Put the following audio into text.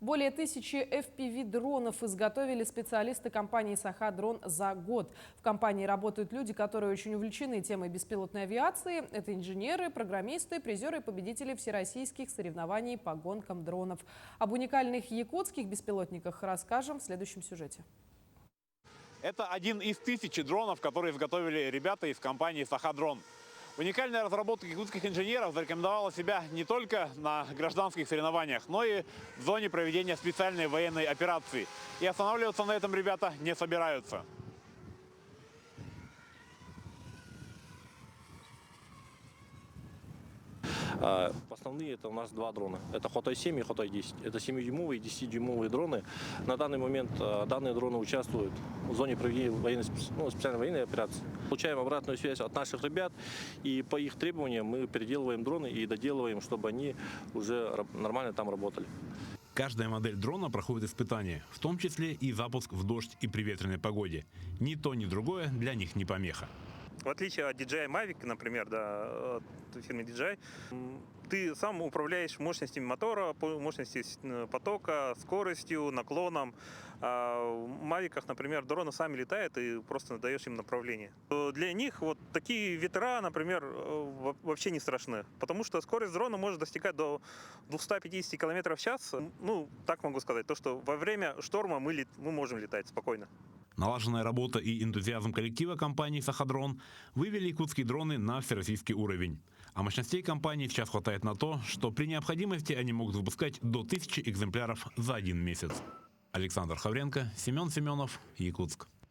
Более 1000 FPV-дронов изготовили специалисты компании «Саха-дрон» за год. В компании работают люди, которые очень увлечены темой беспилотной авиации. Это инженеры, программисты, призеры и победители всероссийских соревнований по гонкам дронов. Об уникальных якутских беспилотниках расскажем в следующем сюжете. Это один из 1000 дронов, которые изготовили ребята из компании «Саха-дрон». Уникальная разработка якутских инженеров зарекомендовала себя не только на гражданских соревнованиях, но и в зоне проведения специальной военной операции. И останавливаться на этом ребята не собираются. Основные это у нас два дрона. Это Хотай-7 и Хотай-10. Это 7-дюймовые и 10-дюймовые дроны. На данный момент данные дроны участвуют в зоне проведения специальной военной операции. Получаем обратную связь от наших ребят, и по их требованиям мы переделываем дроны и доделываем, чтобы они уже нормально там работали. Каждая модель дрона проходит испытания, в том числе и запуск в дождь и при ветреной погоде. Ни то, ни другое для них не помеха. В отличие от DJI Mavic, например, от фирмы DJI, ты сам управляешь мощностями мотора, мощностью потока, скоростью, наклоном. А в Мавиках, например, дроны сами летают и просто даешь им направление. Для них вот такие ветра, например, вообще не страшны, потому что скорость дрона может достигать до 250 км в час. Ну, так могу сказать, то, что во время шторма мы можем летать спокойно. Налаженная работа и энтузиазм коллектива компании «Саха-дрон» вывели якутские дроны на всероссийский уровень. А мощностей компании сейчас хватает на то, что при необходимости они могут выпускать до 1000 экземпляров за один месяц. Александр Хавренко, Семен Семенов, Якутск.